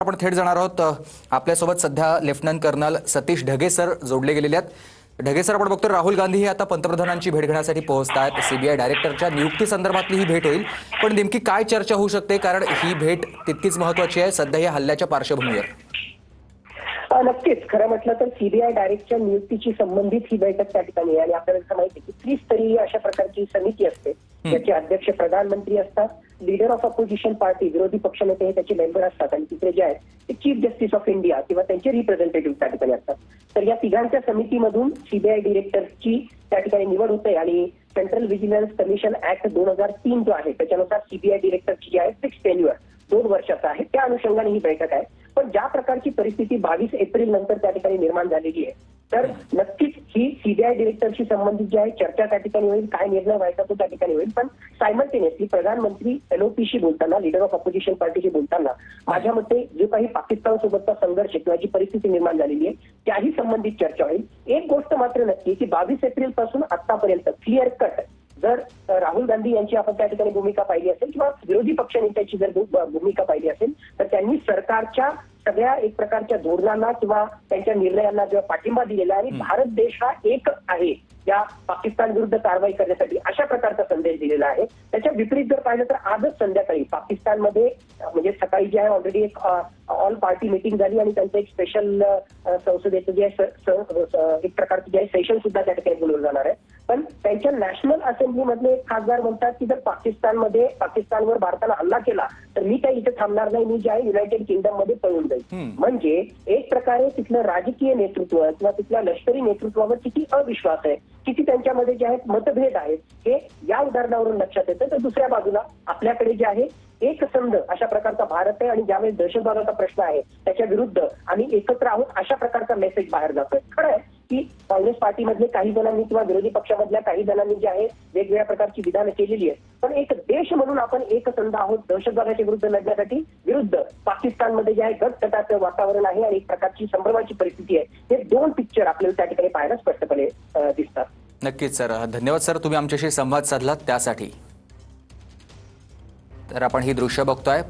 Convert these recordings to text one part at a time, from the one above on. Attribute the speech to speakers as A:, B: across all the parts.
A: आपण थेट जाणार आहोत। आपल्यासोबत सध्या lieutenant colonel Satish Dhage sir जोडले गेलेले आहेत। ढगे सर, आपण बघतो राहुल गांधी हे आता पंतप्रधानांची भेट घेण्यासाठी पोहोचतात। सीबीआय डायरेक्टरच्या नियुक्ती संदर्भातली ही भेट होईल, पण नेमकी काय चर्चा होऊ शकते, कारण ही भेट तितकीच महत्त्वाची आहे सध्या या हल्ल्याच्या पार्श्वभूमीवर।
B: नक्कीच खरं म्हटलं तर सीबीआय डायरेक्टच्या नियुक्तीशी संबंधित ही बैठक त्या ठिकाणी आहे आणि आपल्याला माहिती आहे की त्रिस्तरीय अशा प्रकारची समिती असते, त्याचे अध्यक्ष प्रधानमंत्री असतात, लीडर ऑफ अपोजिशन पार्टी विरोधी पक्षनेते हे त्याचे मेंबर असतात आणि तिसरे जे आहेत ते चीफ जस्टिस ऑफ इंडिया किंवा त्यांचे रिप्रेझेंटेटिव्ह त्या ठिकाणी असतात। तर या तिघांच्या समितीमधून सीबीआय डायरेक्टरची त्या ठिकाणी निवड होते आणि सेंट्रल व्हिजिलन्स कमिशन ऍक्ट 2003 जो आहे त्याच्यानुसार सीबीआय डायरेक्टरची जी आहे फिक्स टेन्युअर 2 वर्षाचा आहे, त्या अनुषंगाने ही बैठक आहे। पण ज्या प्रकारची परिस्थिती 22 एप्रिल नंतर त्या ठिकाणी निर्माण झालेली आहे, तर नक्कीच ही सीबीआय डायरेक्टरशी संबंधित जी आहे चर्चा त्या ठिकाणी होईल, काय निर्णय व्हायचा तो त्या ठिकाणी होईल। पण सायमल्टेनियसली प्रधानमंत्री एलओपीशी बोलताना, लीडर ऑफ अपोजिशन पार्टीशी बोलताना माझ्या मते जो काही पाकिस्तान सोबतचा संघर्ष किंवा जी परिस्थिती निर्माण झालेली आहे त्याही संबंधित चर्चा होईल। एक गोष्ट मात्र नक्की की 22 एप्रिल पासून आतापर्यंत क्लिअर कट जर राहुल गांधी यांची आपण त्या ठिकाणी भूमिका पाहिली असेल किंवा विरोधी पक्षनेत्याची जर भूमिका पाहिली असेल तर त्यांनी सरकारच्या सगळ्या एक प्रकारच्या धोरणांना किंवा त्यांच्या निर्णयांना जेव्हा पाठिंबा दिलेला आणि भारत देश हा एक आहे या पाकिस्तान विरुद्ध कारवाई करण्यासाठी अशा प्रकारचा संदेश दिलेला आहे। त्याच्या विपरीत जर पाहिलं तर आजच संध्याकाळी पाकिस्तानमध्ये म्हणजे सकाळी जे आहे ऑलरेडी एक ऑल पार्टी मीटिंग झाली आणि त्यांचं एक स्पेशल संसदेचं जे एक प्रकारचं जे सेशन सुद्धा त्या ठिकाणी बोलवलं जाणार आहे। पण त्यांच्या नॅशनल असेंब्लीमधले एक खासदार म्हणतात की जर पाकिस्तानवर भारतानं हल्ला केला तर मी काही इथे थांबणार नाही, मी जे आहे युनायटेड किंगडम मध्ये पळून जाईल। म्हणजे एक प्रकारे तिथलं राजकीय नेतृत्व किंवा तिथल्या लष्करी नेतृत्वावर किती अविश्वास आहे, किती त्यांच्यामध्ये जे आहेत मतभेद आहेत, हे या उदाहरणावरून लक्षात येतं। तर दुसऱ्या बाजूला आपल्याकडे जे आहे एक संघ अशा प्रकारचा भारत आहे आणि ज्यावेळेस दहशतवादाचा प्रश्न आहे त्याच्या विरुद्ध आम्ही एकत्र आहोत अशा प्रकारचा मेसेज बाहेर जातोय। खरं आहे की काँग्रेस पार्टीमधले काही जणांनी किंवा विरोधी पक्षामधल्या काही जणांनी जे आहे वेगवेगळ्या प्रकारची विधानं केलेली आहेत, पण एक देश म्हणून आपण एकसंध आहोत दहशतवादाच्या विरुद्ध लढण्यासाठी। विरुद्ध पाकिस्तानमध्ये जे आहे गटतटाचं वातावरण आहे आणि एक प्रकारची संभ्रमाची परिस्थिती आहे। हे दोन पिक्चर आपल्याला त्या ठिकाणी पाहायला स्पष्टपणे दिसतात।
A: नक्कीच सर, धन्यवाद सर, तुम्ही आमच्याशी संवाद साधलात त्यासाठी। तर आपण ही दृश्य बघतोय,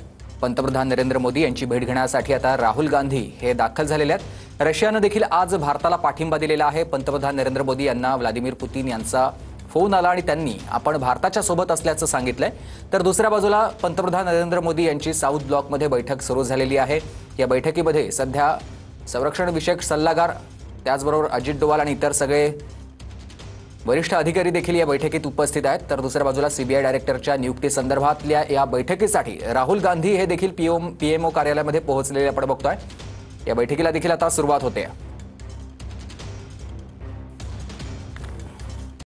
A: पंतप्रधान नरेंद्र मोदी यांची भेट घेण्यासाठी आता राहुल गांधी हे दाखल झालेले आहेत। रशियानं देखील आज भारताला पाठिंबा दिलेला आहे। पंतप्रधान नरेंद्र मोदी यांना व्लादिमीर पुतीन यांचा फोन आला आणि त्यांनी आपण भारताच्या सोबत असल्याचं सांगितलंय। तर दुसऱ्या बाजूला पंतप्रधान नरेंद्र मोदी यांची साऊथ ब्लॉकमध्ये बैठक सुरू झालेली आहे। या बैठकीमध्ये सध्या संरक्षण विषयक सल्लागार, त्याचबरोबर अजित डोवाल आणि इतर सगळे वरिष्ठ अधिकारी देखील या बैठकीत उपस्थित आहेत। तर दुसऱ्या बाजूला सीबीआय डायरेक्टरच्या नियुक्ती संदर्भातल्या या बैठकीसाठी राहुल गांधी हे देखील पीएमओ कार्यालयामध्ये पोहोचलेले आपण बघतोय। या बैठकीला देखील आता सुरुवात होते।